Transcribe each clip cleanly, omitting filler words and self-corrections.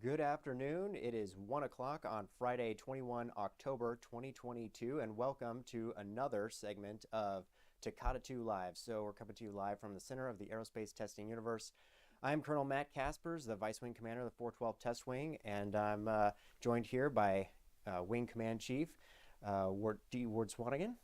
Good afternoon. It is 1 o'clock on Friday, 21 October 2022, and welcome to another segment of Takata 2 Live. So we're coming to you live from the center of the Aerospace Testing Universe. I'm Colonel Matt Kaspers, the Vice Wing Commander of the 412 Test Wing, and I'm joined here by Wing Command Chief Ward-Swanigan.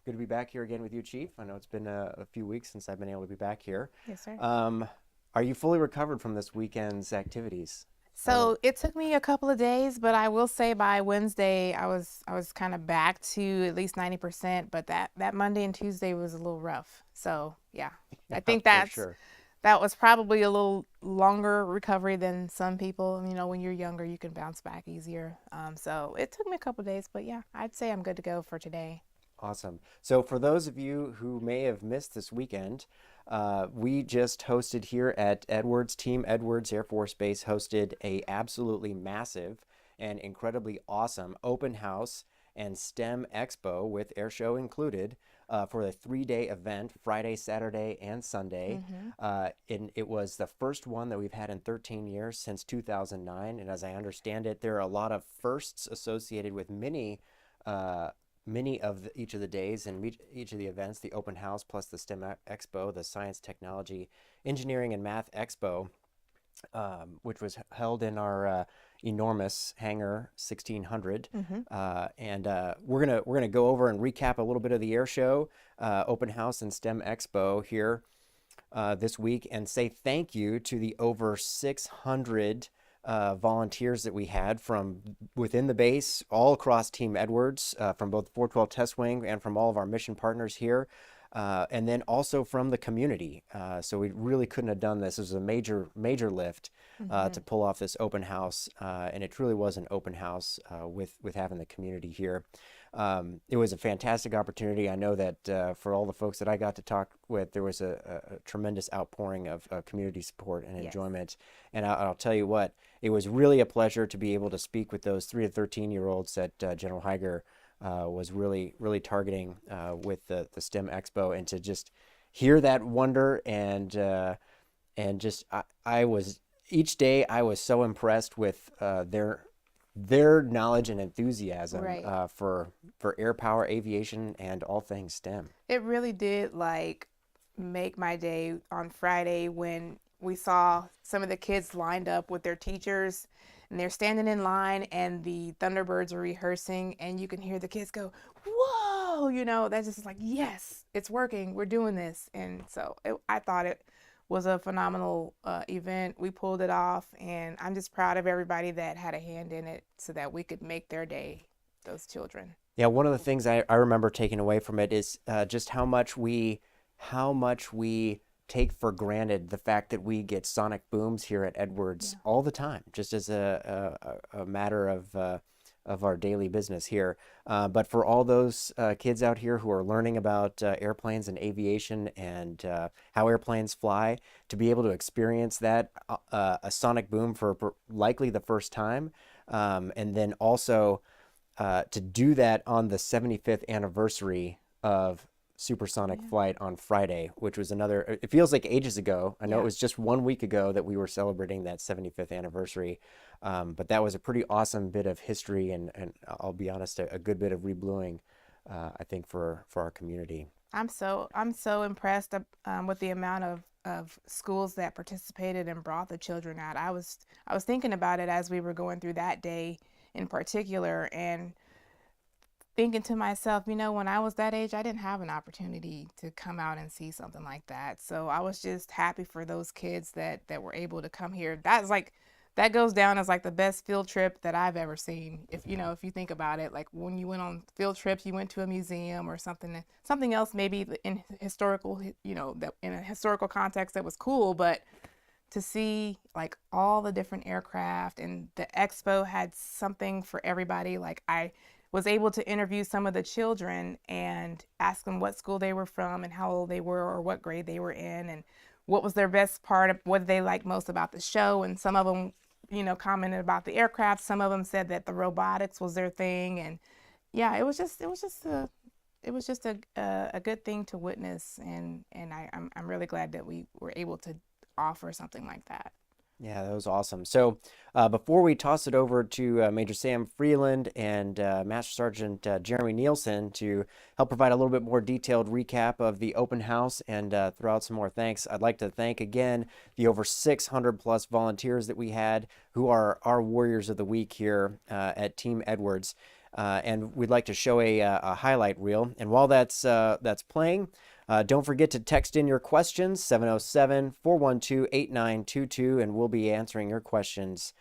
Good to be back here again with you, Chief. I know it's been a few weeks since I've been able to be back here. Yes, sir. Are you fully recovered from this weekend's activities? So it took me a couple of days, but I will say by Wednesday I was kind of back to at least 90%. But that Monday and Tuesday was a little rough. So yeah, I think For sure. that was probably a little longer recovery than some people. You know, when you're younger, you can bounce back easier. So it took me a couple of days, but yeah, I'd say I'm good to go for today. Awesome. So for those of you who may have missed this weekend, we just hosted here at Edwards, Team Edwards Air Force Base hosted a absolutely massive and incredibly awesome open house and STEM expo with air show included for a 3-day event, Friday, Saturday, and Sunday. And it was the first one that we've had in 13 years since 2009. And as I understand it, there are a lot of firsts associated with many of each of the days and each of the events, the open house plus the STEM Expo, the Science, Technology, Engineering, and Math Expo, which was held in our enormous hangar 1600. And we're gonna go over and recap a little bit of the air show, open house, and STEM Expo here this week, and say thank you to the over 600 volunteers that we had from within the base, all across Team Edwards, from both 412 Test Wing and from all of our mission partners here, and then also from the community. So we really couldn't have done this. It was a major lift to pull off this open house, and it truly was an open house with having the community here. It was a fantastic opportunity. I know that for all the folks that I got to talk with, there was a tremendous outpouring of community support and enjoyment. And I'll tell you what, it was really a pleasure to be able to speak with those 3 to 13-year-olds that General Higer was really targeting with the STEM Expo, and to just hear that wonder and just I was each day I was so impressed with their knowledge and enthusiasm for air power, aviation, and all things STEM. It really did make my day on Friday when we saw some of the kids lined up with their teachers and they're standing in line and the Thunderbirds are rehearsing and you can hear the kids go, whoa, you know, that's just like, yes, it's working. We're doing this. And so I thought it was a phenomenal event. We pulled it off, and I'm just proud of everybody that had a hand in it so that we could make their day, those children. Yeah, one of the things I remember taking away from it is just how much we take for granted the fact that we get sonic booms here at Edwards all the time, just as a matter of our daily business here. But for all those kids out here who are learning about airplanes and aviation and how airplanes fly, to be able to experience that, a sonic boom for likely the first time, and then also to do that on the 75th anniversary of supersonic flight on Friday, which was another, it feels like ages ago. I know it was just 1 week ago that we were celebrating that 75th anniversary. But that was a pretty awesome bit of history, and I'll be honest, a good bit of rebluing, I think, for our community. I'm so impressed with the amount of schools that participated and brought the children out. I was thinking about it as we were going through that day in particular, and thinking to myself, you know, when I was that age, I didn't have an opportunity to come out and see something like that. So I was just happy for those kids that were able to come here. That goes down as like the best field trip that I've ever seen. If you think about it, like when you went on field trips, you went to a museum or something else, maybe in historical, that in a historical context that was cool, but to see like all the different aircraft, and the expo had something for everybody. Like I was able to interview some of the children and ask them what school they were from and how old they were or what grade they were in and what was their best part of what they liked most about the show. And some of them, commented about the aircraft. Some of them said that the robotics was their thing. And yeah, it was just a good thing to witness. And I'm really glad that we were able to offer something like that. Yeah, that was awesome. So before we toss it over to Major Sam Freeland and Master Sergeant Jeremy Nielsen to help provide a little bit more detailed recap of the open house and throw out some more thanks, I'd like to thank again the over 600 plus volunteers that we had who are our Warriors of the Week here at Team Edwards. And we'd like to show a highlight reel. And while that's playing, don't forget to text in your questions, 707-412-8922, and we'll be answering your questions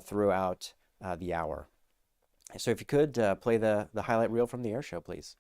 throughout the hour. So if you could play the highlight reel from the air show, please.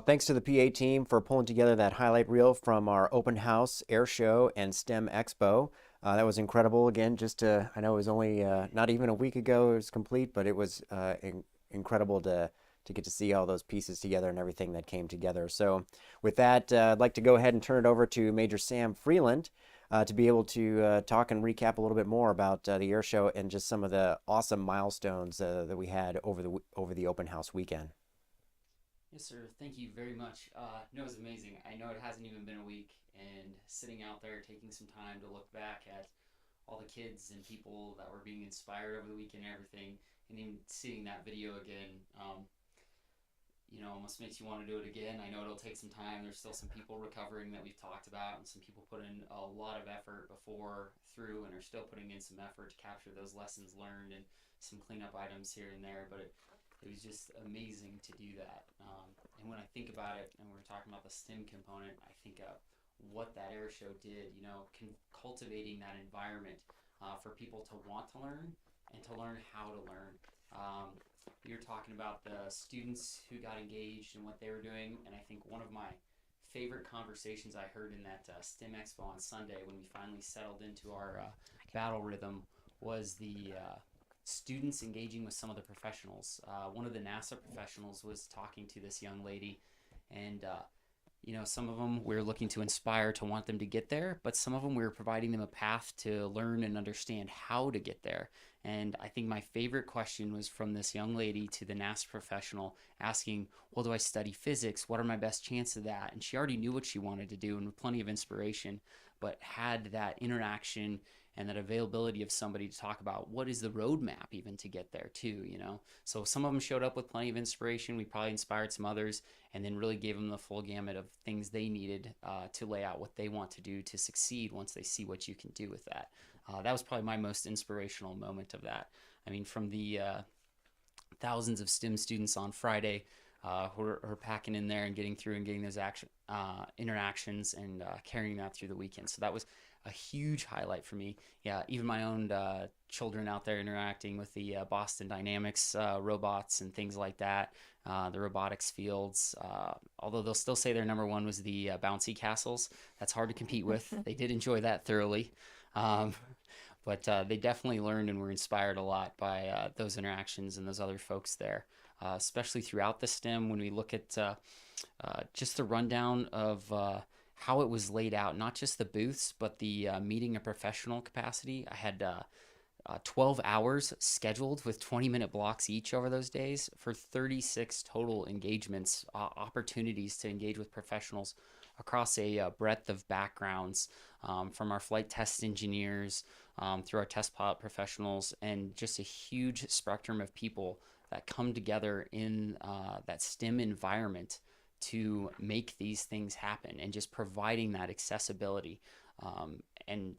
Thanks to the PA team for pulling together that highlight reel from our open house, air show, and STEM Expo. That was incredible. Again, I know it was only not even a week ago it was complete, but it was incredible to get to see all those pieces together and everything that came together. So, with that, I'd like to go ahead and turn it over to Major Sam Freeland to be able to talk and recap a little bit more about the air show and just some of the awesome milestones that we had over the open house weekend. Yes, sir. Thank you very much. No, it was amazing. I know it hasn't even been a week, and sitting out there taking some time to look back at all the kids and people that were being inspired over the weekend and everything, and even seeing that video again, almost makes you want to do it again. I know it'll take some time. There's still some people recovering that we've talked about, and some people put in a lot of effort before, through, and are still putting in some effort to capture those lessons learned and some cleanup items here and there. But it was just amazing to do that. And when I think about it, and we're talking about the STEM component, I think of what that air show did, cultivating that environment for people to want to learn and to learn how to learn. You're talking about the students who got engaged and what they were doing, and I think one of my favorite conversations I heard in that STEM Expo on Sunday when we finally settled into our battle rhythm was the students engaging with some of the professionals. One of the NASA professionals was talking to this young lady, and some of them we're looking to inspire to want them to get there, but some of them we were providing them a path to learn and understand how to get there. And I think my favorite question was from this young lady to the NASA professional asking, well, do I study physics? What are my best chances of that? And she already knew what she wanted to do and with plenty of inspiration, but had that interaction and that availability of somebody to talk about what is the roadmap even to get there too. So some of them showed up with plenty of inspiration. We probably inspired some others, and then really gave them the full gamut of things they needed to lay out what they want to do to succeed once they see what you can do with that. That was probably my most inspirational moment of that. I mean, from the thousands of STEM students on Friday who are packing in there and getting through and getting those interactions and carrying that through the weekend. So that was a huge highlight for me. Yeah, even my own children out there interacting with the Boston Dynamics robots and things like that, the robotics fields. Although they'll still say their number one was the bouncy castles. That's hard to compete with. They did enjoy that thoroughly. Um, but they definitely learned and were inspired a lot by those interactions and those other folks there, especially throughout the STEM when we look at just the rundown of how it was laid out, not just the booths, but the meeting a professional capacity. I had 12 hours scheduled with 20-minute blocks each over those days for 36 total engagements, opportunities to engage with professionals across a breadth of backgrounds, from our flight test engineers through our test pilot professionals, and just a huge spectrum of people that come together in that STEM environment to make these things happen, and just providing that accessibility and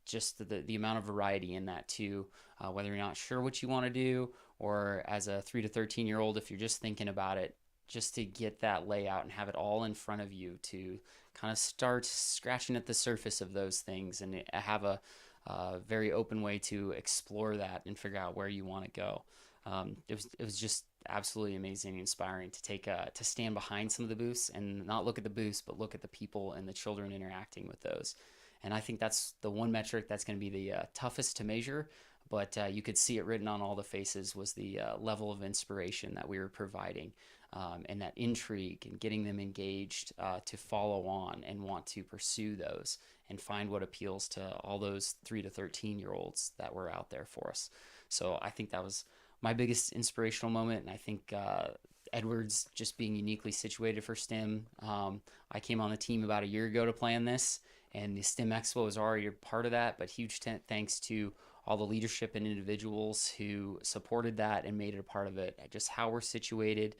just the amount of variety in that too, whether you're not sure what you want to do, or as a 3 to 13-year-old, if you're just thinking about it, just to get that layout and have it all in front of you to kind of start scratching at the surface of those things, and have a very open way to explore that and figure out where you want to go. It was just absolutely amazing and inspiring to to stand behind some of the booths and not look at the booths, but look at the people and the children interacting with those. And I think that's the one metric that's going to be the toughest to measure, but you could see it written on all the faces was the level of inspiration that we were providing, and that intrigue and getting them engaged to follow on and want to pursue those and find what appeals to all those 3 to 13-year-olds that were out there for us. So I think that was my biggest inspirational moment, and I think Edwards just being uniquely situated for STEM. I came on the team about a year ago to plan this, and the STEM Expo was already a part of that, but huge thanks to all the leadership and individuals who supported that and made it a part of it. Just how we're situated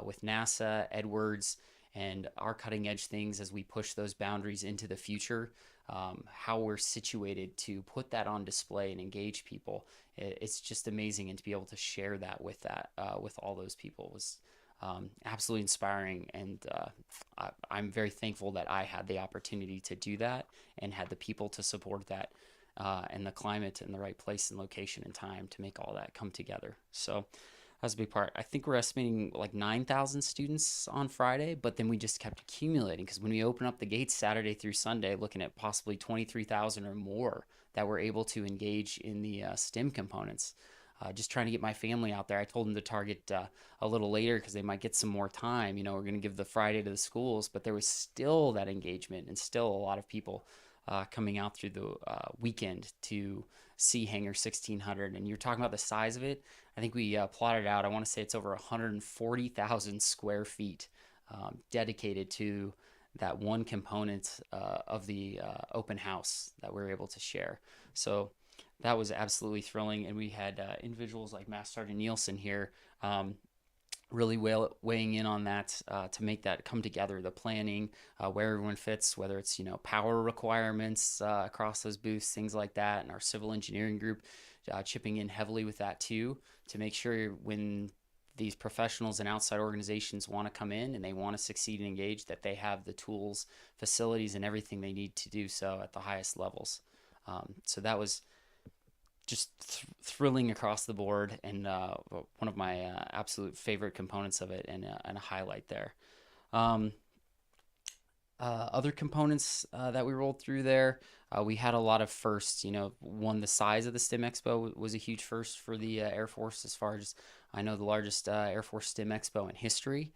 with NASA, Edwards, and our cutting edge things as we push those boundaries into the future, how we're situated to put that on display and engage people. It's just amazing, and to be able to share that with all those people was absolutely inspiring, and I'm very thankful that I had the opportunity to do that and had the people to support that, and the climate and the right place and location and time to make all that come together. So That's a big part. I think we're estimating like 9,000 students on Friday, but then we just kept accumulating because when we open up the gates Saturday through Sunday, looking at possibly 23,000 or more that were able to engage in the STEM components. Just trying to get my family out there. I told them to target a little later because they might get some more time. You know, we're going to give the Friday to the schools, but there was still that engagement and still a lot of people coming out through the weekend to see Hangar 1600. And you're talking about the size of it. I think we plotted out, I want to say it's over 140,000 square feet dedicated to that one component of the open house that we were able to share. So that was absolutely thrilling. And we had individuals like Master Sergeant Nielsen here really weighing in on that to make that come together, the planning, where everyone fits, whether it's, you know, power requirements across those booths, things like that. And our civil engineering group chipping in heavily with that too, to make sure when these professionals and outside organizations want to come in and they want to succeed and engage, that they have the tools, facilities, and everything they need to do so at the highest levels. So that was just thrilling across the board, and one of my absolute favorite components of it, and a highlight there. Other components that we rolled through there, we had a lot of firsts. You know, one, the size of the STEM Expo was a huge first for the Air Force, as far as I know, the largest Air Force STEM Expo in history.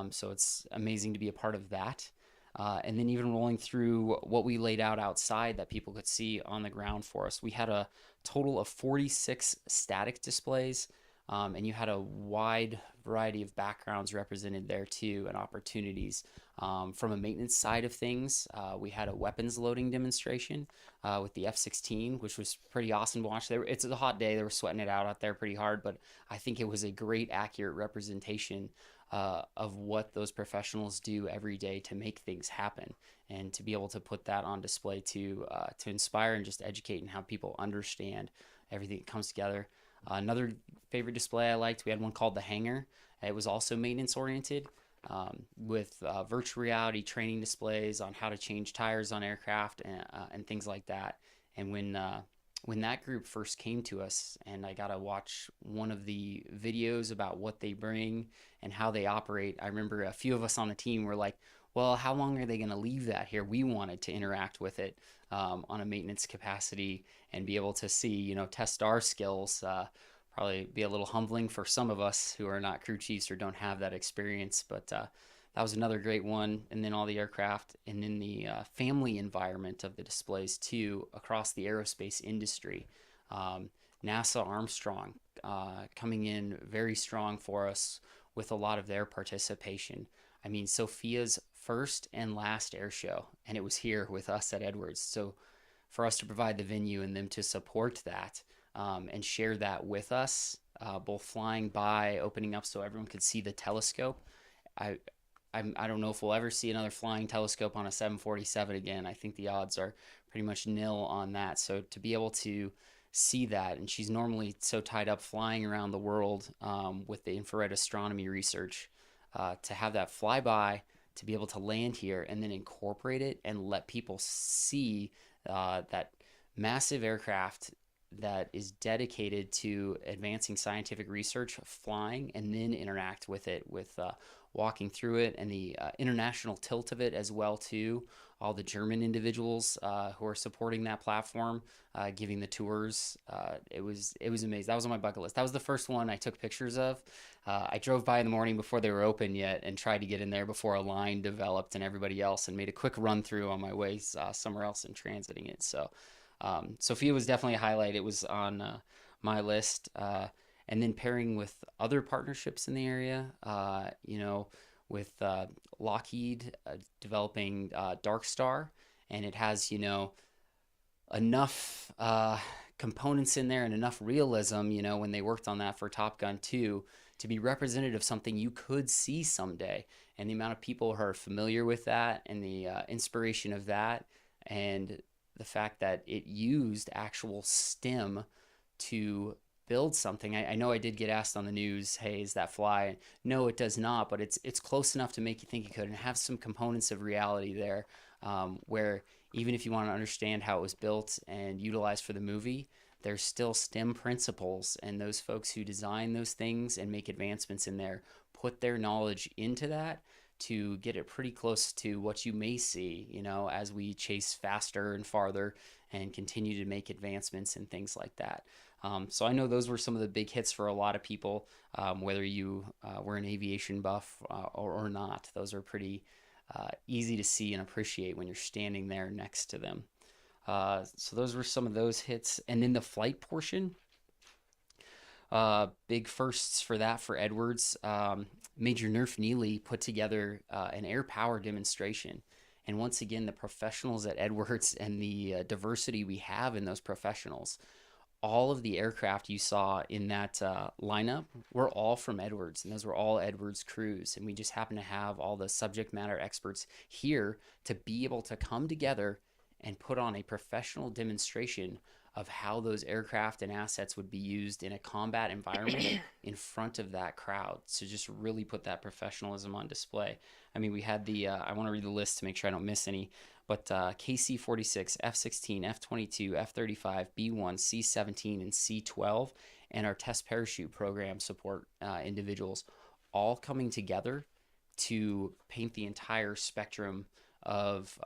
So it's amazing to be a part of that. And then even rolling through what we laid out outside that people could see on the ground for us. We had a total of 46 static displays, and you had a wide variety of backgrounds represented there too, and opportunities. From a maintenance side of things, we had a weapons loading demonstration with the F-16, which was pretty awesome to watch. It's a hot day. They were sweating it out there pretty hard, but I think it was a great, accurate representation of what those professionals do every day to make things happen, and to be able to put that on display to inspire and just educate and have people understand everything that comes together. Another favorite display I liked, we had one called the Hangar. It was also maintenance oriented, with virtual reality training displays on how to change tires on aircraft and things like that. And when that group first came to us and I got to watch one of the videos about what they bring and how they operate, I remember a few of us on the team were like, well, how long are they going to leave that here? We wanted to interact with it on a maintenance capacity and be able to see, you know, test our skills. Probably be a little humbling for some of us who are not crew chiefs or don't have that experience, but that was another great one. And then all the aircraft, and then the family environment of the displays too across the aerospace industry. NASA Armstrong coming in very strong for us with a lot of their participation. I mean, Sophia's first and last air show, and it was here with us at Edwards. So for us to provide the venue and them to support that and share that with us, both flying by, opening up so everyone could see the telescope. I don't know if we'll ever see another flying telescope on a 747 again. I think the odds are pretty much nil on that. So to be able to see that, and she's normally so tied up flying around the world with the infrared astronomy research, to have that flyby, to be able to land here and then incorporate it and let people see that massive aircraft that is dedicated to advancing scientific research, flying, and then interact with it, with walking through it, and the international tilt of it as well too. All the German individuals who are supporting that platform, giving the tours. It was amazing. That was on my bucket list. That was the first one I took pictures of. I drove by in the morning before they were open yet and tried to get in there before a line developed and everybody else, and made a quick run through on my way somewhere else and transiting it. So Sophia was definitely a highlight. It was on my list. And then pairing with other partnerships in the area, you know, with Lockheed developing Dark Star, and it has, you know, enough components in there and enough realism, you know, when they worked on that for Top Gun 2, to be representative of something you could see someday. And the amount of people who are familiar with that, and the inspiration of that, and the fact that it used actual STEM to build something. I know I did get asked on the news, hey, is that fly? No, it does not, but it's close enough to make you think it could, and have some components of reality there, where even if you want to understand how it was built and utilized for the movie, there's still STEM principles, and those folks who design those things and make advancements in there put their knowledge into that to get it pretty close to what you may see, as we chase faster and farther and continue to make advancements and things like that. So I know those were some of the big hits for a lot of people, whether you were an aviation buff or not. Those are pretty easy to see and appreciate when you're standing there next to them. So those were some of those hits. And then the flight portion, big firsts for that for Edwards. Major Nerf Neely put together an air power demonstration. And once again, the professionals at Edwards and the diversity we have in those professionals, all of the aircraft you saw in that lineup were all from Edwards, and those were all Edwards crews. And we just happen to have all the subject matter experts here to be able to come together and put on a professional demonstration of how those aircraft and assets would be used in a combat environment in front of that crowd. So just really put that professionalism on display. I mean, we had the, I want to read the list to make sure I don't miss any, but KC-46, F-16, F-22, F-35, B-1, C-17, and C-12, and our test parachute program support individuals all coming together to paint the entire spectrum of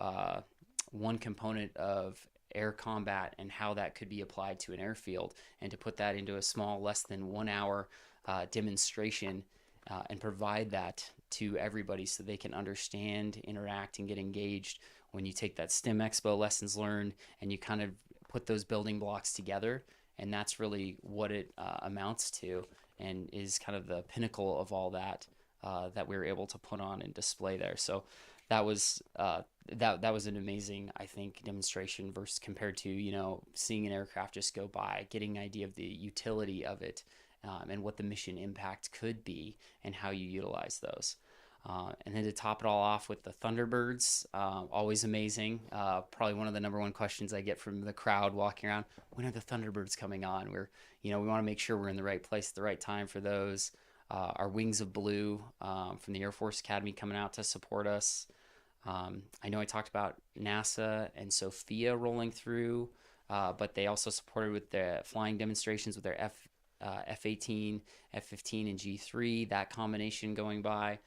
one component of air combat and how that could be applied to an airfield, and to put that into a small, less than 1 hour demonstration and provide that to everybody so they can understand, interact, and get engaged. When you take that STEM Expo lessons learned and you kind of put those building blocks together, and that's really what it amounts to, and is kind of the pinnacle of all that that we were able to put on and display there. So that was that was an amazing, I think, demonstration versus compared to seeing an aircraft just go by, getting an idea of the utility of it and what the mission impact could be and how you utilize those. And then to top it all off with the Thunderbirds, always amazing. Probably one of the number one questions I get from the crowd walking around: when are the Thunderbirds coming on? We want to make sure we're in the right place at the right time for those. Our Wings of Blue from the Air Force Academy coming out to support us. I know I talked about NASA and Sophia rolling through, but they also supported with the flying demonstrations with their F-18, F-15, and G3, that combination going by.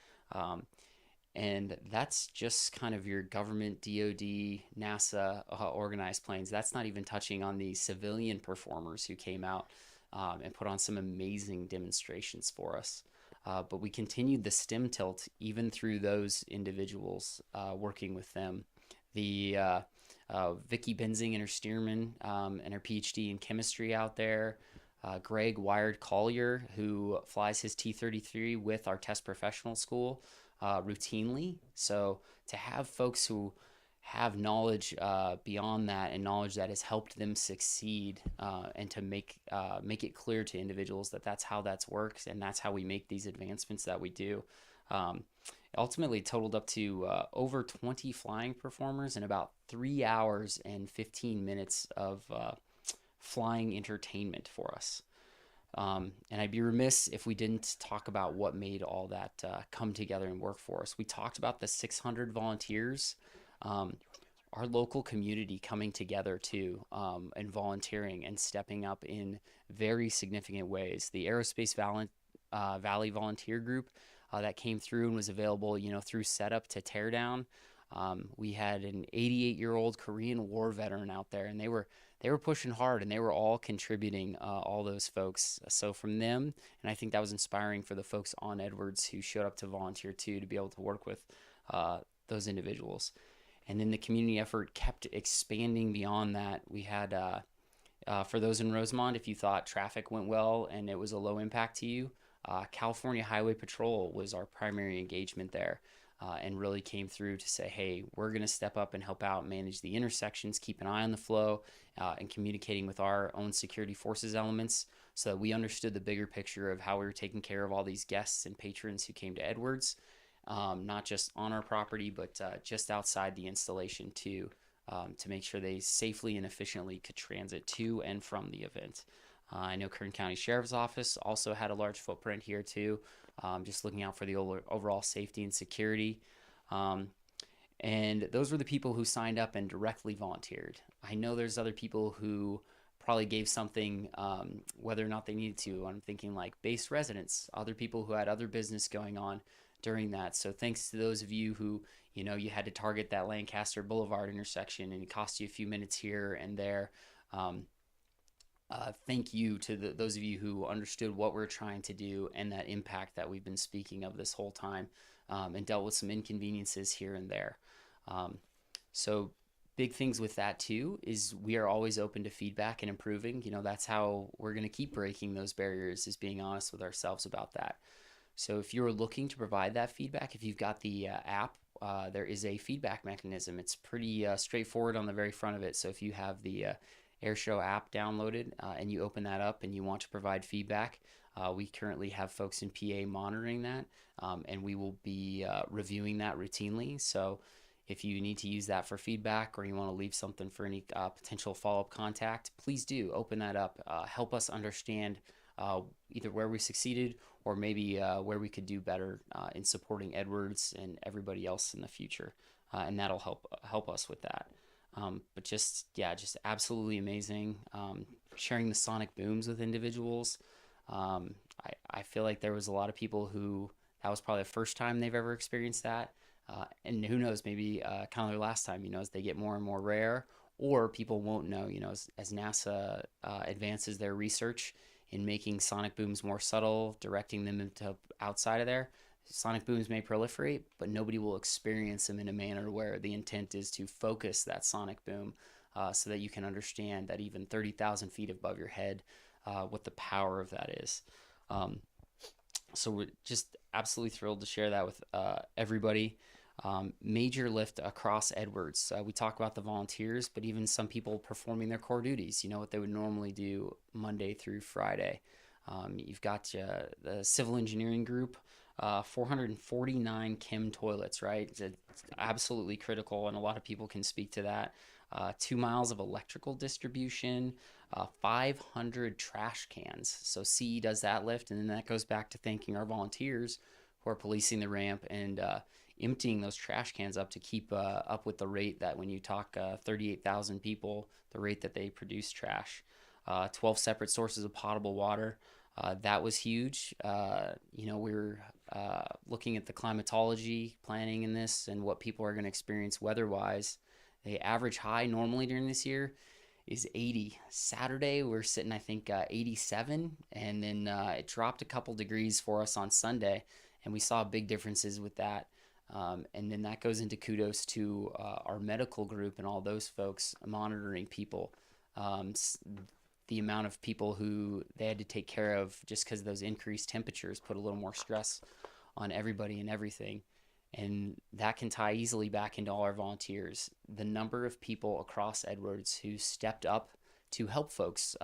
And that's just kind of your government, DoD, NASA organized planes. That's not even touching on the civilian performers who came out and put on some amazing demonstrations for us. But we continued the STEM tilt even through those individuals, working with them. The Vicky Benzing and her Stearman and her PhD in chemistry out there. Greg Wired Collier, who flies his T-33 with our test professional school routinely. So to have folks who have knowledge beyond that, and knowledge that has helped them succeed, and to make it clear to individuals that that's how that works, and that's how we make these advancements that we do. Ultimately totaled up to over 20 flying performers and about 3 hours and 15 minutes of flying entertainment for us. And I'd be remiss if we didn't talk about what made all that come together and work for us. We talked about the 600 volunteers, our local community coming together too, and volunteering and stepping up in very significant ways. The Aerospace Valley Volunteer Group that came through and was available, through setup to teardown. We had an 88-year-old Korean War veteran out there, and they were pushing hard, and they were all contributing, all those folks. So from them, and I think that was inspiring for the folks on Edwards who showed up to volunteer too, to be able to work with those individuals. And then the community effort kept expanding beyond that. We had, for those in Rosemont, if you thought traffic went well and it was a low impact to you, California Highway Patrol was our primary engagement there. And really came through to say, hey, we're going to step up and help out, manage the intersections, keep an eye on the flow, and communicating with our own security forces elements so that we understood the bigger picture of how we were taking care of all these guests and patrons who came to Edwards, not just on our property, but just outside the installation too, to make sure they safely and efficiently could transit to and from the event. I know Kern County Sheriff's Office also had a large footprint here too, just looking out for the overall safety and security. And those were the people who signed up and directly volunteered. I know there's other people who probably gave something, whether or not they needed to. I'm thinking like base residents, other people who had other business going on during that. So thanks to those of you who, you had to target that Lancaster Boulevard intersection and it cost you a few minutes here and there. Thank you to those of you who understood what we're trying to do and that impact that we've been speaking of this whole time, and dealt with some inconveniences here and there. So big things with that too is we are always open to feedback and improving. That's how we're going to keep breaking those barriers, is being honest with ourselves about that. So if you're looking to provide that feedback, if you've got the app, there is a feedback mechanism. It's pretty straightforward on the very front of it. So if you have the Airshow app downloaded and you open that up and you want to provide feedback, we currently have folks in PA monitoring that, and we will be reviewing that routinely. So if you need to use that for feedback or you want to leave something for any potential follow-up contact, please do open that up. Help us understand either where we succeeded or maybe where we could do better in supporting Edwards and everybody else in the future. And that'll help us with that. But just absolutely amazing. Sharing the sonic booms with individuals. I feel like there was a lot of people who that was probably the first time they've ever experienced that. And who knows, maybe kind of their last time, as they get more and more rare, or people won't know, as NASA advances their research in making sonic booms more subtle, directing them into outside of there. Sonic booms may proliferate, but nobody will experience them in a manner where the intent is to focus that sonic boom so that you can understand that even 30,000 feet above your head, what the power of that is. So we're just absolutely thrilled to share that with everybody. Major lift across Edwards. We talk about the volunteers, but even some people performing their core duties, what they would normally do Monday through Friday. You've got the civil engineering group, 449 chem toilets, right? It's absolutely critical, and a lot of people can speak to that. 2 miles of electrical distribution, 500 trash cans. So CE does that lift, and then that goes back to thanking our volunteers who are policing the ramp and emptying those trash cans up to keep up with the rate that when you talk 38,000 people, the rate that they produce trash. 12 separate sources of potable water. That was huge. We're looking at the climatology planning in this and what people are going to experience weather-wise. The average high normally during this year is 80. Saturday, we're sitting, I think, 87, and then it dropped a couple degrees for us on Sunday, and we saw big differences with that. And then that goes into kudos to our medical group and all those folks monitoring people. The amount of people who they had to take care of just because of those increased temperatures put a little more stress on everybody and everything. And that can tie easily back into all our volunteers. The number of people across Edwards who stepped up to help folks,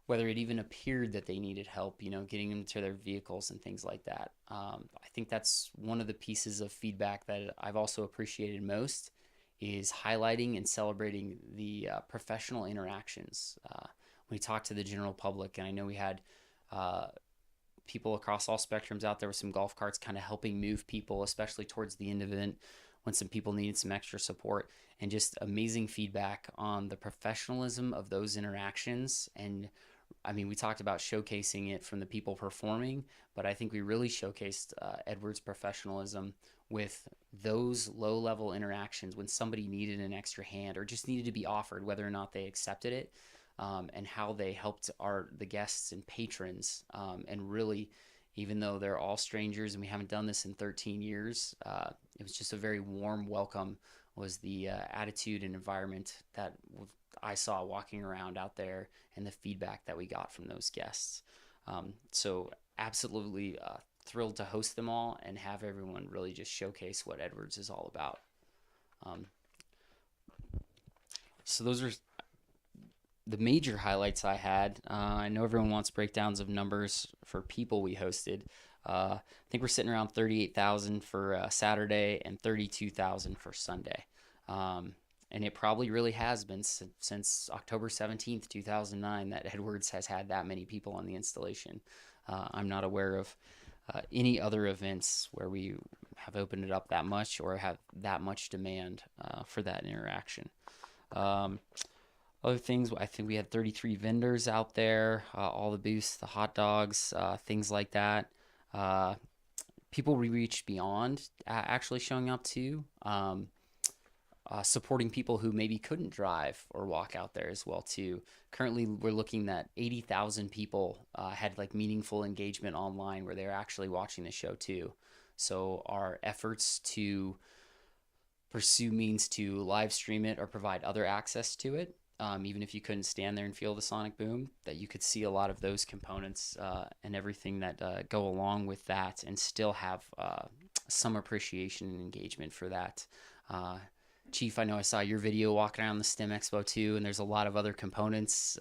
whether it even appeared that they needed help, getting them to their vehicles and things like that. I think that's one of the pieces of feedback that I've also appreciated most, is highlighting and celebrating the professional interactions. We talked to the general public, and I know we had people across all spectrums out there with some golf carts kind of helping move people, especially towards the end of the event when some people needed some extra support, and just amazing feedback on the professionalism of those interactions. And I mean, we talked about showcasing it from the people performing, but I think we really showcased Edwards' professionalism with those low-level interactions when somebody needed an extra hand or just needed to be offered, whether or not they accepted it. And how they helped the guests and patrons, and really, even though they're all strangers and we haven't done this in 13 years, it was just a very warm welcome, was the attitude and environment that I saw walking around out there, and the feedback that we got from those guests. So absolutely thrilled to host them all and have everyone really just showcase what Edwards is all about. So those are the major highlights I had. I know everyone wants breakdowns of numbers for people we hosted. I think we're sitting around 38,000 for Saturday and 32,000 for Sunday. And it probably really has been since October 17th, 2009 that Edwards has had that many people on the installation. I'm not aware of any other events where we have opened it up that much or have that much demand for that interaction. Other things, I think we had 33 vendors out there, all the booths, the hot dogs, things like that. Uh, People we reached beyond actually showing up too. Supporting people who maybe couldn't drive or walk out there as well too. Currently, we're looking at 80,000 people had like meaningful engagement online where they're actually watching the show too. So our efforts to pursue means to live stream it or provide other access to it, even if you couldn't stand there and feel the sonic boom, that you could see a lot of those components and everything that go along with that, and still have some appreciation and engagement for that. Chief, I know I saw your video walking around the STEM Expo too, and there's a lot of other components.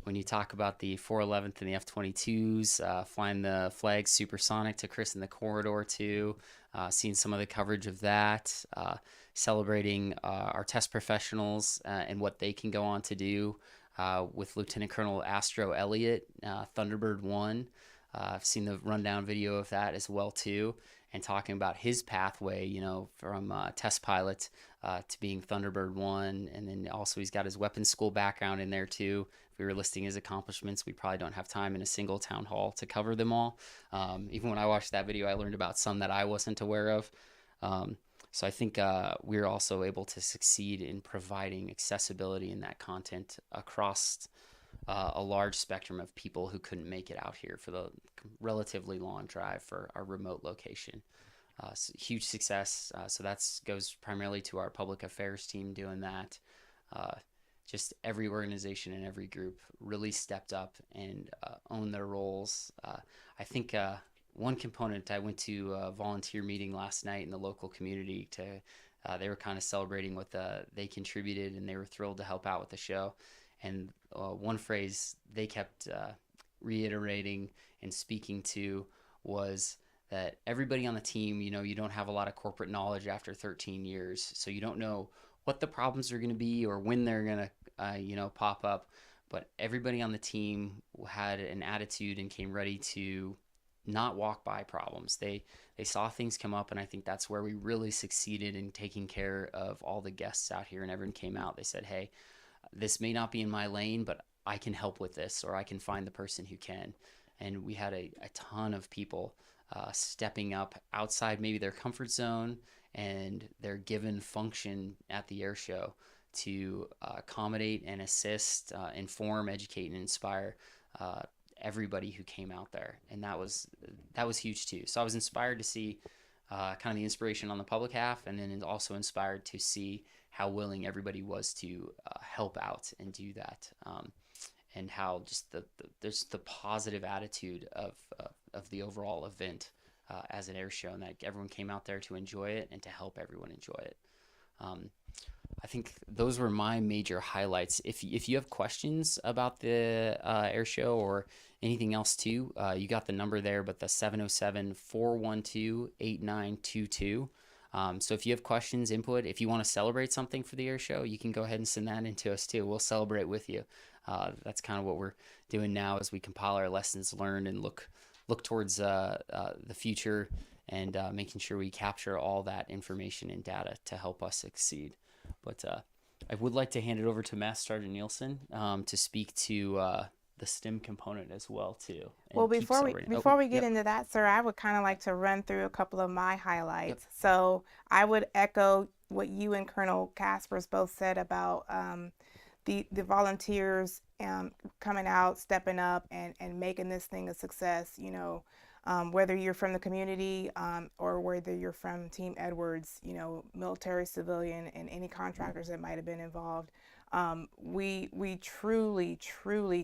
When you talk about the 411th and the F-22s, flying the flag supersonic to Chris in the corridor too, seeing some of the coverage of that, celebrating our test professionals and what they can go on to do with Lieutenant Colonel Astro Elliott, Thunderbird 1. I've seen the rundown video of that as well too, and talking about his pathway, you know, from test pilot to being Thunderbird 1, and then also he's got his weapons school background in there too. If we were listing his accomplishments, we probably don't have time in a single town hall to cover them all. Even when I watched that video, I learned about some that I wasn't aware of. So I think we're also able to succeed in providing accessibility in that content across a large spectrum of people who couldn't make it out here for the relatively long drive for our remote location. So huge success. So that goes primarily to our public affairs team doing that. Just every organization and every group really stepped up and owned their roles. I think one component, I went to a volunteer meeting last night in the local community to they were kind of celebrating what they contributed, and they were thrilled to help out with the show. And one phrase they kept reiterating and speaking to was that everybody on the team, you know, you don't have a lot of corporate knowledge after 13 years, so you don't know what the problems are going to be or when they're going to, you know, pop up. But everybody on the team had an attitude and came ready to not walk by problems. They saw things come up, and I think that's where we really succeeded in taking care of all the guests out here. And everyone came out. They said, "Hey, this may not be in my lane, but I can help with this, or I can find the person who can." And we had a ton of people stepping up outside maybe their comfort zone and their given function at the air show to accommodate and assist, inform, educate, and inspire everybody who came out there. And that was huge too. So I was inspired to see kind of the inspiration on the public half, and then also inspired to see how willing everybody was to help out and do that, and how just there's the positive attitude of the overall event as an air show, and that everyone came out there to enjoy it and to help everyone enjoy it. I think those were my major highlights. If you have questions about the air show or anything else too, you got the number there, but the 707-412-8922. So if you have questions, input, if you want to celebrate something for the air show, you can go ahead and send that in to us too. We'll celebrate with you. That's kind of what we're doing now as we compile our lessons learned and look towards the future, and making sure we capture all that information and data to help us succeed. But I would like to hand it over to Master Sergeant Nielsen to speak to the STEM component as well too. Well, before we get into that, sir, I would kind of like to run through a couple of my highlights. Yep. So I would echo what you and Colonel Caspers both said about the volunteers coming out, stepping up, and making this thing a success. You know, whether you're from the community or whether you're from Team Edwards, you know, military, civilian, and any contractors that might have been involved. We truly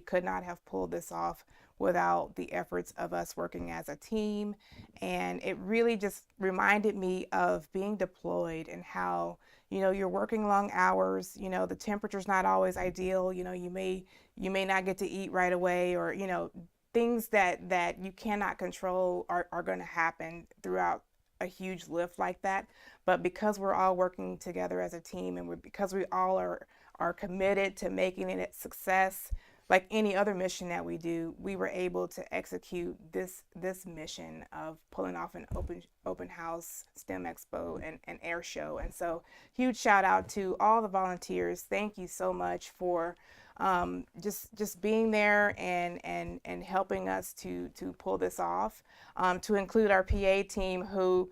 could not have pulled this off without the efforts of us working as a team. And it really just reminded me of being deployed and how, you know, you're working long hours, you know, the temperature's not always ideal, you know, you may not get to eat right away, or, you know, things that you cannot control are going to happen throughout a huge lift like that. But because we're all working together as a team, and because we all are committed to making it a success, like any other mission that we do, we were able to execute this mission of pulling off an open house, STEM Expo, and air show. And so, huge shout out to all the volunteers. Thank you so much for just being there and helping us to pull this off. To include our PA team, who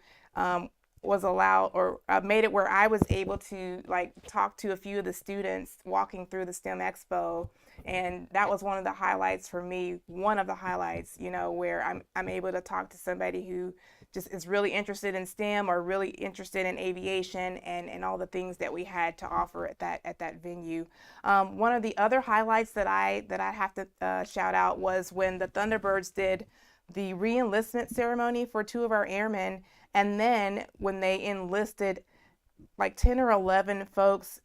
was allowed or made it where I was able to like talk to a few of the students walking through the STEM Expo, and that was one of the highlights for me. One of the highlights, you know, where I'm able to talk to somebody who just is really interested in STEM or really interested in aviation and all the things that we had to offer at that venue. One of the other highlights that I have to shout out was when the Thunderbirds did the re-enlistment ceremony for 2 of our airmen, and then when they enlisted like 10 or 11 folks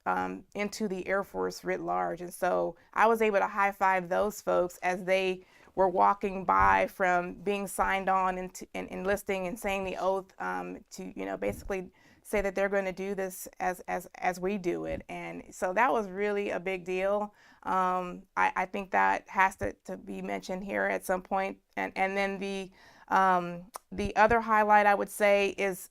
into the Air Force writ large. And so I was able to high five those folks as they were walking by from being signed on and enlisting and saying the oath to, you know, basically say that they're going to do this as we do it. And so that was really a big deal. I think that has to be mentioned here at some point. And then the other highlight I would say is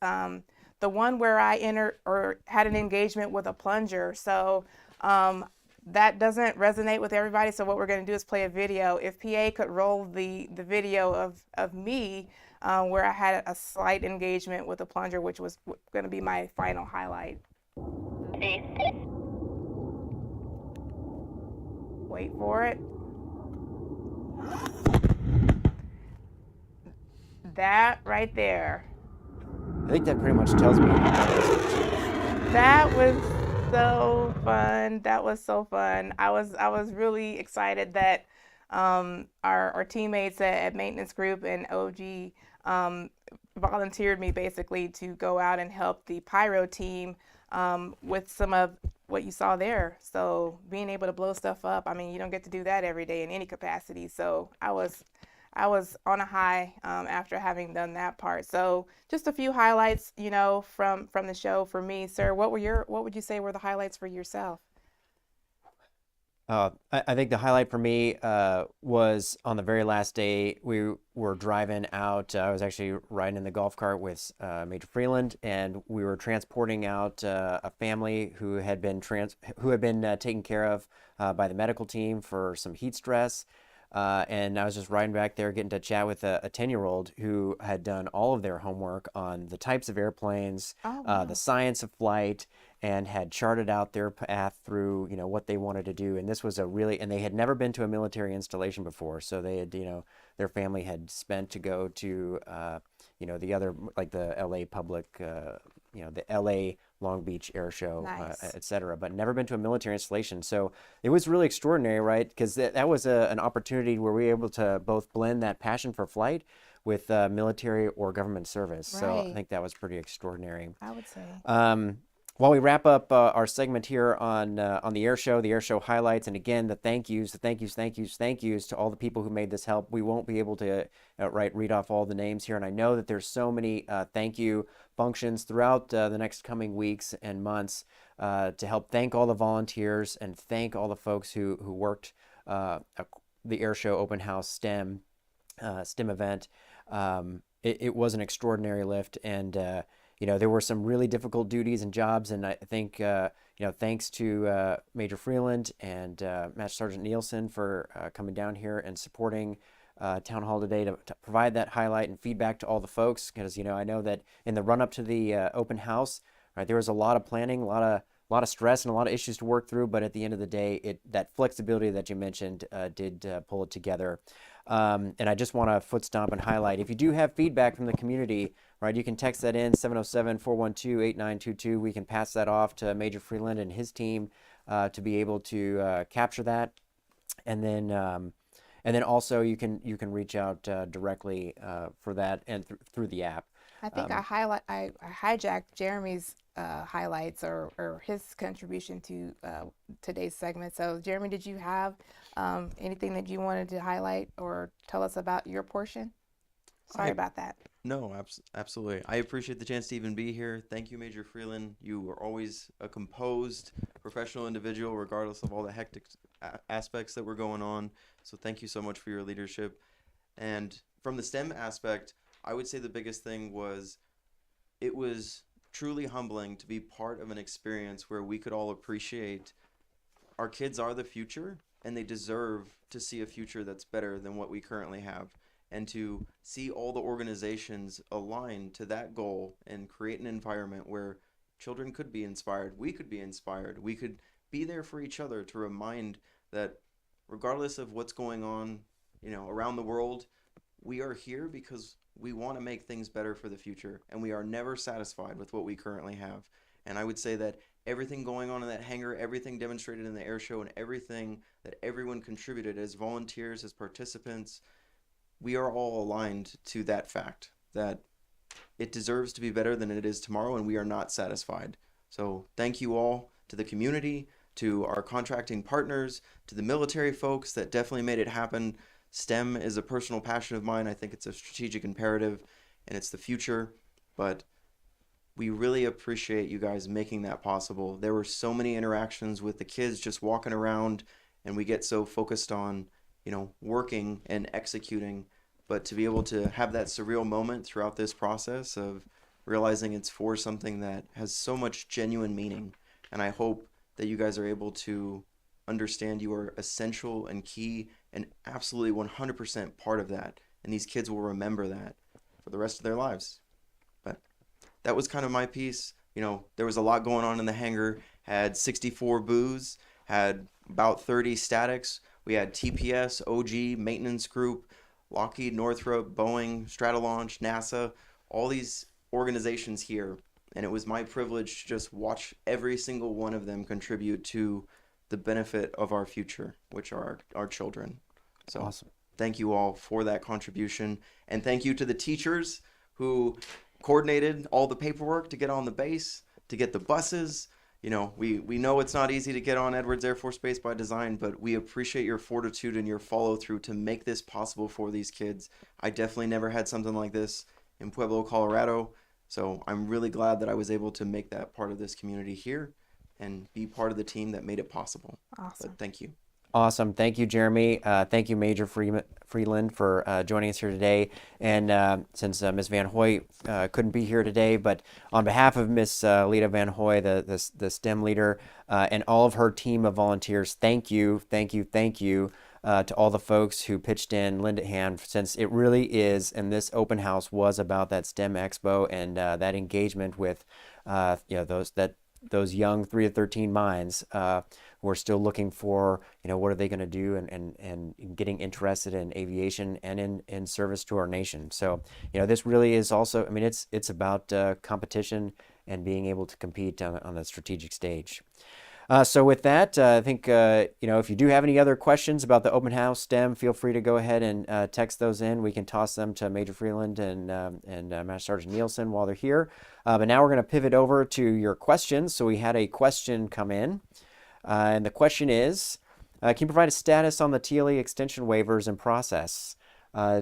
the one where I entered or had an engagement with a plunger. So that doesn't resonate with everybody. So what we're going to do is play a video. If PA could roll the video of me where I had a slight engagement with a plunger, which was going to be my final highlight. Wait for it. That right there. I think that pretty much tells me. That was so fun. That was so fun. I was really excited that our teammates at Maintenance Group and OG volunteered me basically to go out and help the pyro team with some of what you saw there. So being able to blow stuff up, I mean, you don't get to do that every day in any capacity. So I was on a high after having done that part. So just a few highlights, you know, from the show for me. Sir, what would you say were the highlights for yourself? I think the highlight for me was on the very last day. We were driving out. I was actually riding in the golf cart with Major Freeland, and we were transporting out a family who had been taken care of by the medical team for some heat stress. And I was just riding back there, getting to chat with a 10-year-old who had done all of their homework on the types of airplanes, the science of flight, and had charted out their path through, you know, what they wanted to do. And this was and they had never been to a military installation before. So they had, you know, their family had spent to go to, you know, the other, like the LA public, you know, the LA Long Beach Air Show, Nice. et cetera, but never been to a military installation. So it was really extraordinary, right? Because that was an opportunity where we were able to both blend that passion for flight with military or government service. So I Right. think that was pretty extraordinary. I would say. While we wrap up our segment here on the air show highlights, and again, the thank yous to all the people who made this help. We won't be able to read off all the names here, and I know that there's so many thank you functions throughout the next coming weeks and months to help thank all the volunteers and thank all the folks who worked the air show open house STEM event. It was an extraordinary lift, and you know, there were some really difficult duties and jobs, and I think, you know, thanks to Major Freeland and Master Sergeant Nielsen for coming down here and supporting Town Hall today to provide that highlight and feedback to all the folks, because, you know, I know that in the run-up to the open house, right, there was a lot of planning, a lot of stress and a lot of issues to work through, but at the end of the day, that flexibility that you mentioned did pull it together. And I just want to foot stomp and highlight, if you do have feedback from the community, right, you can text that in 707-412-8922. We can pass that off to Major Freeland and his team to be able to capture that. And then also you can reach out directly for that and through the app. I think I hijacked Jeremy's highlights or his contribution to today's segment. So Jeremy, did you have anything that you wanted to highlight or tell us about your portion? Sorry about that. No, absolutely. I appreciate the chance to even be here. Thank you, Major Freeland. You were always a composed, professional individual, regardless of all the aspects that were going on. So thank you so much for your leadership. And from the STEM aspect, I would say the biggest thing was it was truly humbling to be part of an experience where we could all appreciate our kids are the future and they deserve to see a future that's better than what we currently have. And to see all the organizations align to that goal and create an environment where children could be inspired, we could be inspired, we could be there for each other to remind that regardless of what's going on, around the world, we are here because we want to make things better for the future, and we are never satisfied with what we currently have. And I would say that everything going on in that hangar, everything demonstrated in the air show, and everything that everyone contributed as volunteers, as participants, we are all aligned to that fact that it deserves to be better than it is tomorrow, and we are not satisfied. So thank you all to the community, to our contracting partners, to the military folks that definitely made it happen. STEM is a personal passion of mine. I think it's a strategic imperative and it's the future, but we really appreciate you guys making that possible. There were so many interactions with the kids just walking around, and we get so focused on, working and executing, but to be able to have that surreal moment throughout this process of realizing it's for something that has so much genuine meaning. And I hope that you guys are able to understand you are essential and key and absolutely 100% part of that. And these kids will remember that for the rest of their lives. But that was kind of my piece. There was a lot going on in the hangar. Had 64 booths, had about 30 statics. We had TPS, OG, maintenance group, Lockheed, Northrop, Boeing, Stratolaunch, NASA, all these organizations here. And it was my privilege to just watch every single one of them contribute to the benefit of our future, which are our children. So Awesome. Thank you all for that contribution. And thank you to the teachers who coordinated all the paperwork to get on the base, to get the buses. We know it's not easy to get on Edwards Air Force Base by design, but we appreciate your fortitude and your follow through to make this possible for these kids. I definitely never had something like this in Pueblo, Colorado. So I'm really glad that I was able to make that part of this community here and be part of the team that made it possible. Awesome. But thank you. Awesome. Thank you, Jeremy. Thank you, Major Freeland, for joining us here today. And since Ms. Van Hoy couldn't be here today, but on behalf of Ms. Lita Van Hoy, the STEM leader, and all of her team of volunteers, thank you to all the folks who pitched in, lend a hand, since it really is, and this open house was about that STEM Expo and that engagement with those young 3 to 13 minds who are still looking for, what are they going to do and getting interested in aviation and in service to our nation. So, this really is also, it's about competition and being able to compete on the strategic stage. So with that, I think, if you do have any other questions about the open house STEM, feel free to go ahead and text those in. We can toss them to Major Freeland and Master Sergeant Nielsen while they're here. But now we're going to pivot over to your questions. So we had a question come in. And the question is, can you provide a status on the TLE extension waivers and process?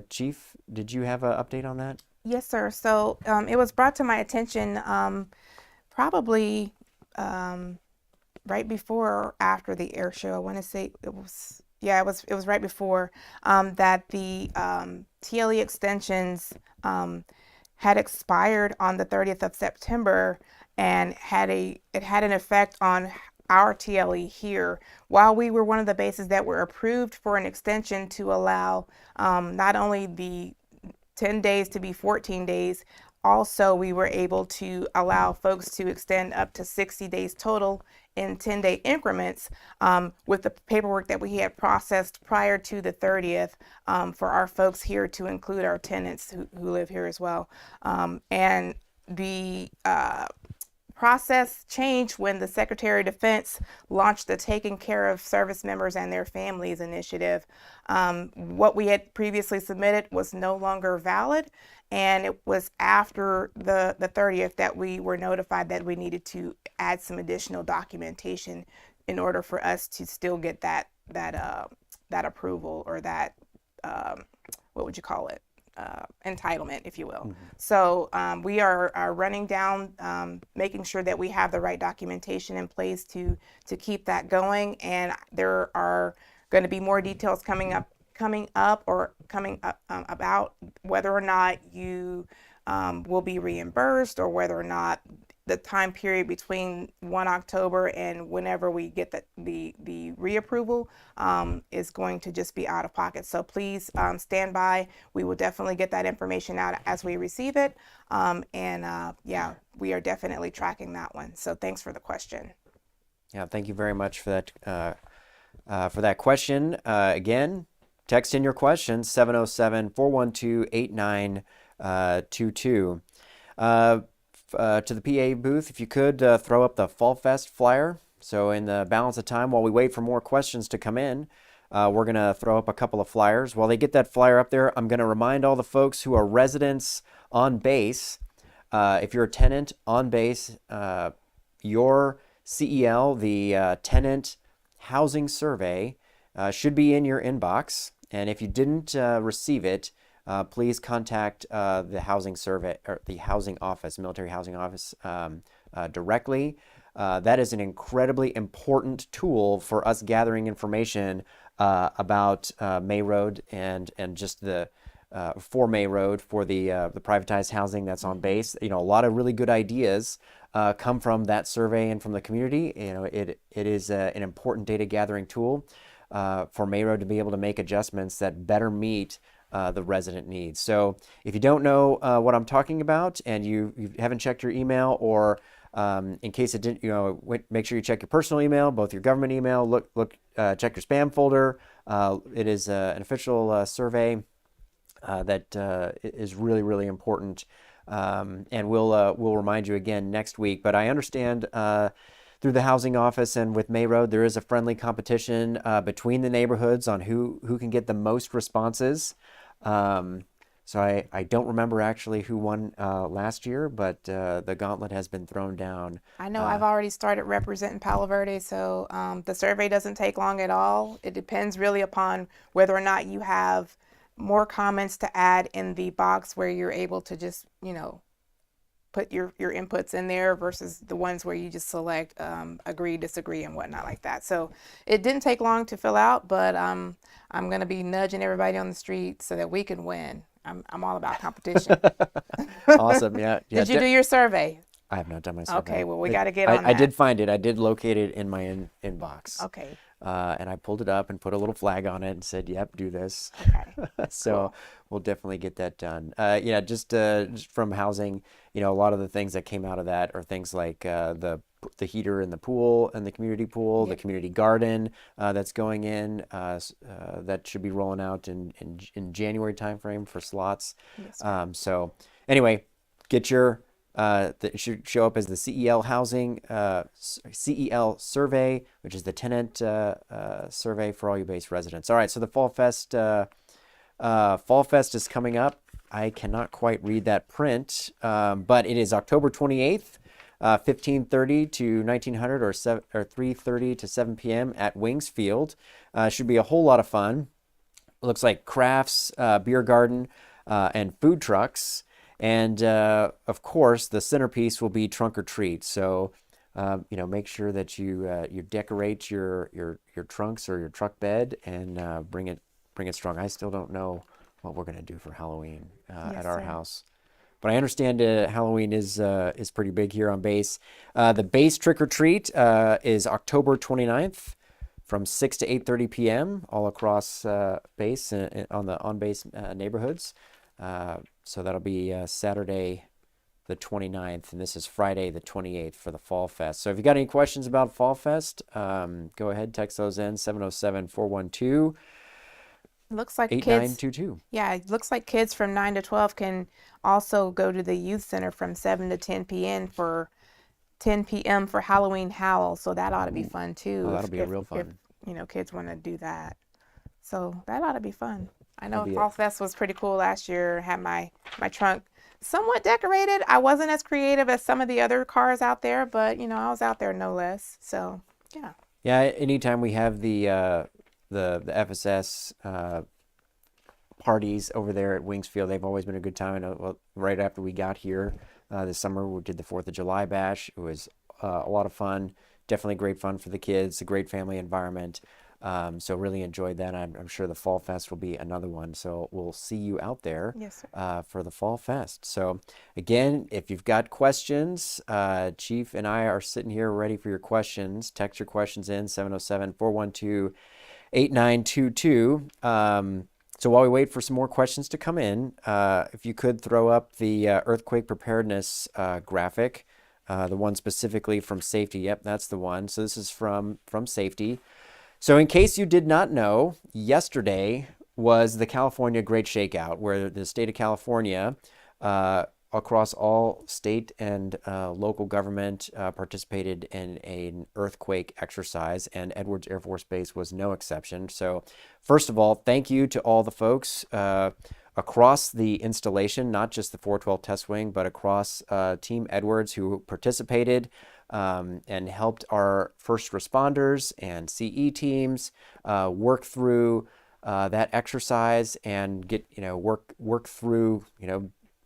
Chief, did you have an update on that? Yes, sir. So it was brought to my attention probably right before or after the air show. I want to say it was right before that the TLE extensions had expired on the 30th of September and it had an effect on our TLE here. While we were one of the bases that were approved for an extension to allow not only the 10 days to be 14 days, also we were able to allow folks to extend up to 60 days total in 10-day increments with the paperwork that we had processed prior to the 30th for our folks here, to include our tenants who live here as well. And the process changed when the Secretary of Defense launched the Taking Care of Service Members and Their Families initiative. What we had previously submitted was no longer valid, and it was after the 30th that we were notified that we needed to add some additional documentation in order for us to still get that approval, or that what would you call it? entitlement, if you will. Mhm. So we are running down, making sure that we have the right documentation in place to keep that going. And there are going to be more details coming up about whether or not you will be reimbursed, or whether or not the time period between 1 October and whenever we get the reapproval is going to just be out of pocket. So please stand by. We will definitely get that information out as we receive it. Yeah, we are definitely tracking that one. So thanks for the question. Yeah, thank you very much for that question. Again, text in your questions, 707-412-8922. To the PA booth, if you could throw up the Fall Fest flyer. So in the balance of time, while we wait for more questions to come in, we're going to throw up a couple of flyers. While they get that flyer up there, I'm going to remind all the folks who are residents on base, if you're a tenant on base, your CEL, the Tenant Housing Survey, should be in your inbox. And if you didn't receive it, please contact the housing survey or the housing office, military housing office, directly. That is an incredibly important tool for us gathering information about May Road and just the for May Road, for the privatized housing that's on base. You know, a lot of really good ideas come from that survey and from the community. You know, it is an important data gathering tool for May Road to be able to make adjustments that better meet the resident needs. So if you don't know what I'm talking about, and you haven't checked your email, or in case it didn't, make sure you check your personal email, both your government email, check your spam folder. It is an official survey that is really, really important. And we'll remind you again next week. But I understand through the housing office and with May Road, there is a friendly competition between the neighborhoods on who can get the most responses. So I don't remember actually who won last year, but the gauntlet has been thrown down. I know I've already started representing Palo Verde, so the survey doesn't take long at all. It depends really upon whether or not you have more comments to add in the box where you're able to just, put your inputs in there, versus the ones where you just select agree, disagree, and whatnot like that. So it didn't take long to fill out, but I'm going to be nudging everybody on the street so that we can win. I'm all about competition. Awesome. Yeah. Did you do your survey? I have not done my survey. Okay, well, we got to get on that. I did find it. I did locate it in my inbox. Okay. And I pulled it up and put a little flag on it and said, yep, do this. Okay. So Cool. we'll definitely get that done. Just from housing, a lot of the things that came out of that are things like the heater in the pool, and the community pool, the Yep. community garden that's going in, that should be rolling out in January timeframe for slots. Yes, So anyway, get your it should show up as the CEL housing CEL survey, which is the tenant survey for all you base residents. All right, so the Fall Fest is coming up. I cannot quite read that print, but it is October 28th, 15:30 to 1900, or 3:30 to 7 p.m. at Wings Field. Should be a whole lot of fun. It looks like crafts, beer garden, and food trucks. And of course, the centerpiece will be trunk or treat. So, make sure that you decorate your trunks or your truck bed, and bring it strong. I still don't know what we're gonna do for Halloween Yes, at our sir. house, but I understand Halloween is pretty big here on base. The base trick or treat is October 29th from 6 to 8:30 p.m. all across base on the on base neighborhoods. So that'll be Saturday the 29th, and this is Friday the 28th for the Fall Fest. So if you got any questions about Fall Fest, go ahead, text those in, 707-412-8922. Looks like kids. Yeah, it looks like kids from 9 to 12 can also go to the youth center from 7 to 10 p.m. for Halloween Howl. So that ought to be fun too. Oh, that'll be real fun. If kids want to do that. So that ought to be fun. I know That'll be Fall Fest was pretty cool last year. Had my trunk somewhat decorated. I wasn't as creative as some of the other cars out there, but I was out there no less. So yeah. Yeah, anytime we have the FSS parties over there at Wings Field. They've always been a good time. I know, well, right after we got here this summer, we did the 4th of July bash. It was a lot of fun. Definitely great fun for the kids. A great family environment. So really enjoyed that. I'm sure the Fall Fest will be another one. So we'll see you out there Yes, sir. for the Fall Fest. So again, if you've got questions, Chief and I are sitting here ready for your questions. Text your questions in 707-412-8922. So while we wait for some more questions to come in, if you could throw up the earthquake preparedness graphic, the one specifically from Safety. Yep, that's the one. So this is from Safety. So in case you did not know, yesterday was the California Great Shakeout, where the state of California, across all state and local government, participated in an earthquake exercise, and Edwards Air Force Base was no exception. So first of all, thank you to all the folks across the installation, not just the 412 Test Wing, but across Team Edwards who participated and helped our first responders and CE teams work through that exercise and get, work through,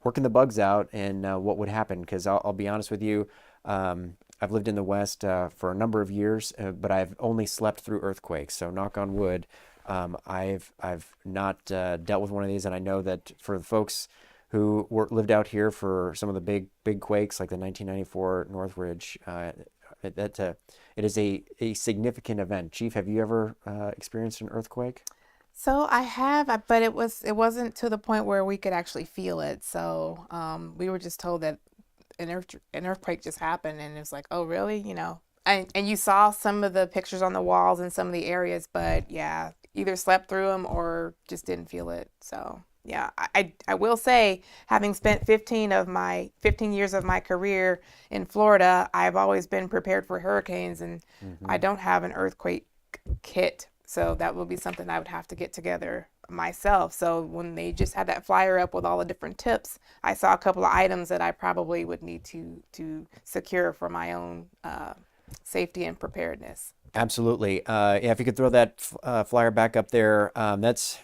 working the bugs out and what would happen. Because I'll be honest with you, I've lived in the West for a number of years, but I've only slept through earthquakes. So knock on wood, I've not dealt with one of these, and I know that for the folks who lived out here for some of the big quakes like the 1994 Northridge, it is a significant event. Chief, have you ever experienced an earthquake? So I have, but it wasn't to the point where we could actually feel it. So we were just told that an earthquake just happened, and it was like, oh really? And you saw some of the pictures on the walls in some of the areas, but yeah, either slept through them or just didn't feel it. So yeah, I will say, having spent 15 years of my career in Florida, I've always been prepared for hurricanes, and I don't have an earthquake kit. So that would be something I would have to get together myself. So when they just had that flyer up with all the different tips, I saw a couple of items that I probably would need to secure for my own safety and preparedness. Absolutely. Yeah, if you could throw that flyer back up there, that's,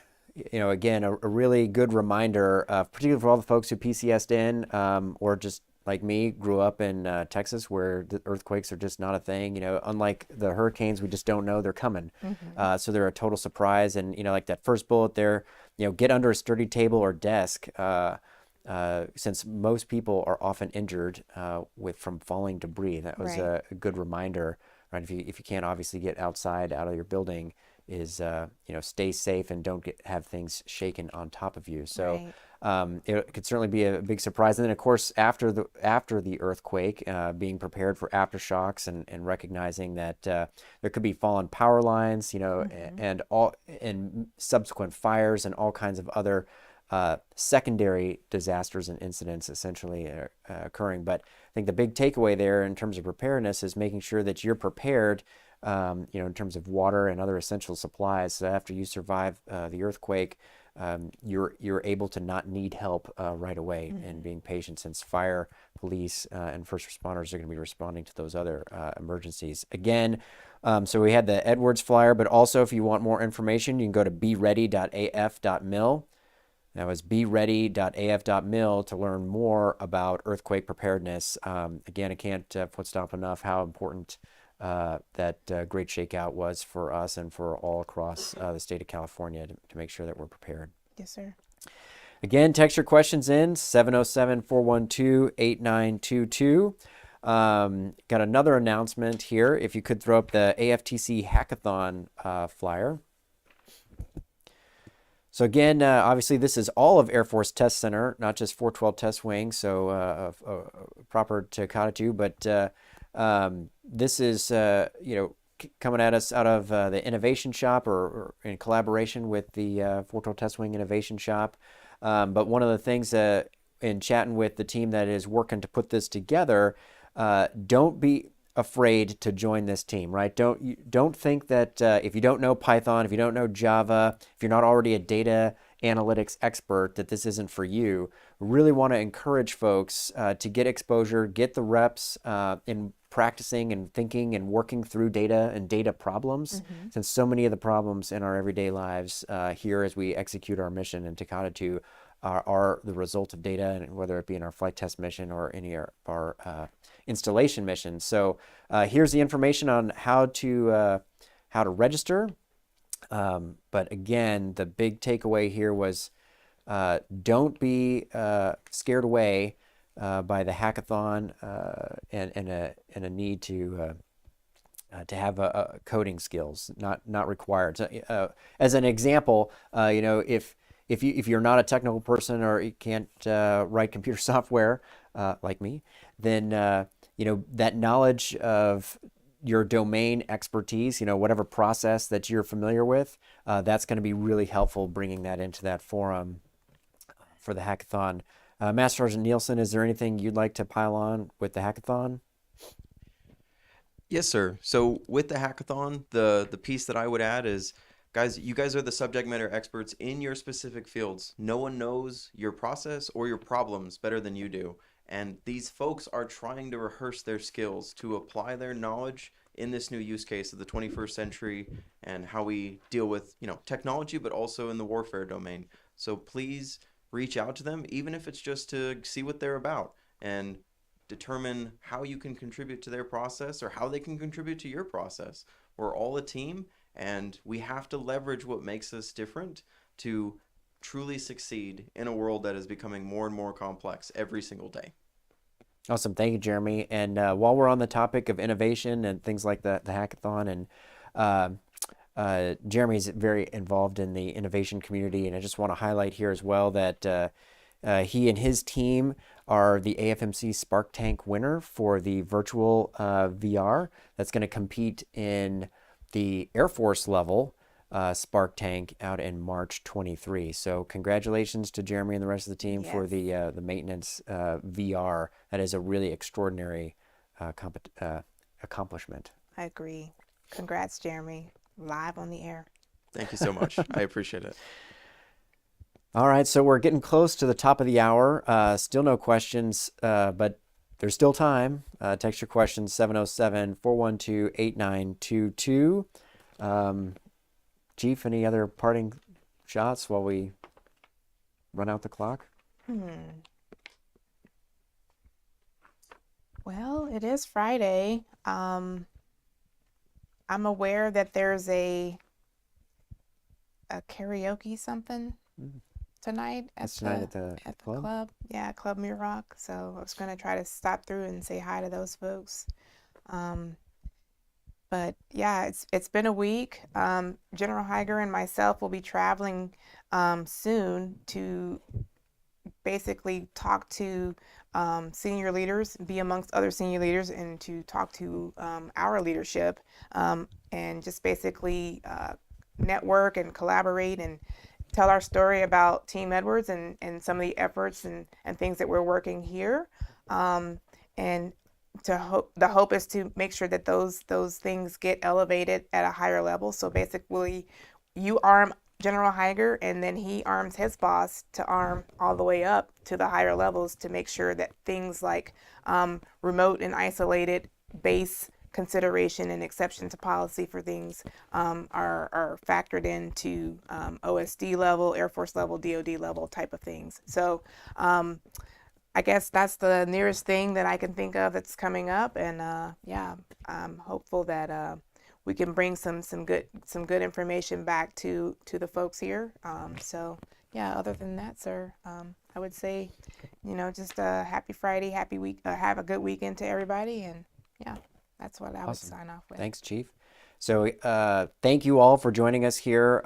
again, a really good reminder, particularly for all the folks who PCS'd in or just like me, grew up in Texas, where the earthquakes are just not a thing. Unlike the hurricanes, we just don't know they're coming. So they're a total surprise. And, like that first bullet there, get under a sturdy table or desk, since most people are often injured from falling debris. That was Right. a good reminder, right? If you can't obviously get outside out of your building, is stay safe and don't have things shaken on top of you. So. Right. It could certainly be a big surprise. And then, of course, after the earthquake, being prepared for aftershocks and recognizing that there could be fallen power lines, and subsequent fires and all kinds of other secondary disasters and incidents essentially occurring. But I think the big takeaway there in terms of preparedness is making sure that you're prepared, in terms of water and other essential supplies. So after you survive the earthquake, you're able to not need help right away, and being patient, since fire, police, and first responders are going to be responding to those other emergencies. Again, so we had the Edwards flyer, but also if you want more information, you can go to beready.af.mil. That was beready.af.mil to learn more about earthquake preparedness. Again, I can't foot stomp enough how important that great shakeout was for us and for all across the state of California to make sure that we're prepared. Yes, sir. Again, text your questions in 707-412-8922. Got another announcement here. If you could throw up the AFTC Hackathon flyer. So again, obviously this is all of Air Force Test Center, not just 412 Test Wing, so proper to Katatu, but this is, coming at us out of the Innovation Shop, or in collaboration with the 412 Test Wing Innovation Shop. But one of the things in chatting with the team that is working to put this together, don't be afraid to join this team, right? Don't think that if you don't know Python, if you don't know Java, if you're not already a data analytics expert that this isn't for you. We really want to encourage folks to get exposure, get the reps in practicing and thinking and working through data and data problems, since so many of the problems in our everyday lives here as we execute our mission in Takata 2 are the result of data, and whether it be in our flight test mission or any of our installation missions. So here's the information on how to register. But again, the big takeaway here was don't be scared away by the hackathon and a need to have coding skills, not required. So, as an example, if you're not a technical person or you can't write computer software like me, then that knowledge of your domain expertise, whatever process that you're familiar with, that's going to be really helpful bringing that into that forum for the hackathon. Master Sergeant Nielsen, is there anything you'd like to pile on with the hackathon? Yes, sir. So with the hackathon, the piece that I would add is, guys, you guys are the subject matter experts in your specific fields. No one knows your process or your problems better than you do. And these folks are trying to rehearse their skills to apply their knowledge in this new use case of the 21st century and how we deal with, technology, but also in the warfare domain. So please reach out to them, even if it's just to see what they're about and determine how you can contribute to their process or how they can contribute to your process. We're all a team, and we have to leverage what makes us different to truly succeed in a world that is becoming more and more complex every single day. Awesome. Thank you, Jeremy. And while we're on the topic of innovation and things like the hackathon, and Jeremy's very involved in the innovation community, and I just want to highlight here as well that he and his team are the AFMC Spark Tank winner for the virtual VR that's going to compete in the Air Force level Spark Tank out in March 23. So congratulations to Jeremy and the rest of the team for the maintenance VR. That is a really extraordinary accomplishment. I agree. Congrats, Jeremy. Live on the air. Thank you so much. I appreciate it. All right, so we're getting close to the top of the hour. Still no questions, but there's still time. Text your questions, 707-412-8922. Chief, any other parting shots while we run out the clock? Well, it is Friday. I'm aware that there's a karaoke something tonight at the club. Yeah, Club Muroc. So I was going to try to stop through and say hi to those folks. But yeah, it's been a week. General Higer and myself will be traveling soon to basically talk to senior leaders, be amongst other senior leaders, and to talk to our leadership and just basically network and collaborate and tell our story about Team Edwards and some of the efforts and things that we're working here. And the hope is to make sure that those things get elevated at a higher level. So basically, you arm General Higer, and then he arms his boss to arm all the way up to the higher levels to make sure that things like remote and isolated base consideration and exception to policy for things are factored into OSD level, Air Force level, DoD level type of things. So I guess that's the nearest thing that I can think of that's coming up, and I'm hopeful that we can bring some good information back to the folks here. So yeah, other than that, sir, I would say, just a happy Friday, happy week, have a good weekend to everybody, and yeah, that's what I would sign off with. Thanks, Chief. So thank you all for joining us here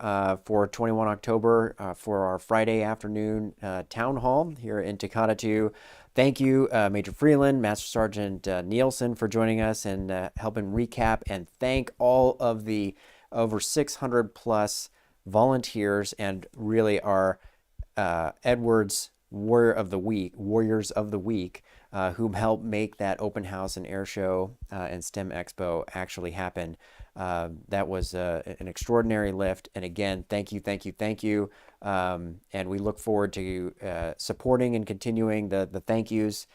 for 21 October for our Friday afternoon town hall here in Takata 2. Thank you, Major Freeland, Master Sergeant Nielsen, for joining us and helping recap, and thank all of the over 600 plus volunteers and really our Edwards Warriors of the Week who helped make that open house and air show and STEM Expo actually happen. That was an extraordinary lift. And again, thank you, thank you, thank you. And we look forward to supporting and continuing the thank yous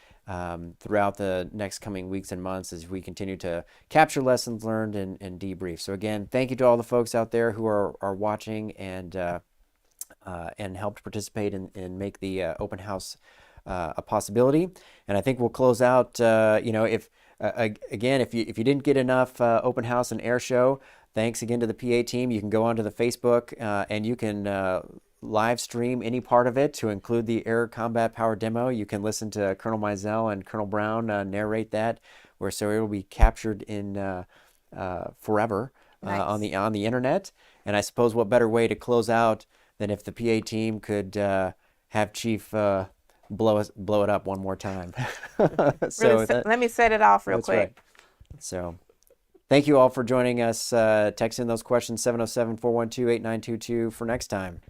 throughout the next coming weeks and months as we continue to capture lessons learned and debrief. So again, thank you to all the folks out there who are watching and helped participate and make the open house a possibility. And I think we'll close out, if again, if you didn't get enough open house and air show, thanks again to the PA team. You can go onto the Facebook and you can live stream any part of it to include the air combat power demo. You can listen to Colonel Mizell and Colonel Brown narrate that, so it will be captured in forever on the internet. And I suppose what better way to close out than if the PA team could have Chief blow it up one more time. Let me set it off real quick. Right. So thank you all for joining us. Text in those questions 707-412-8922 for next time.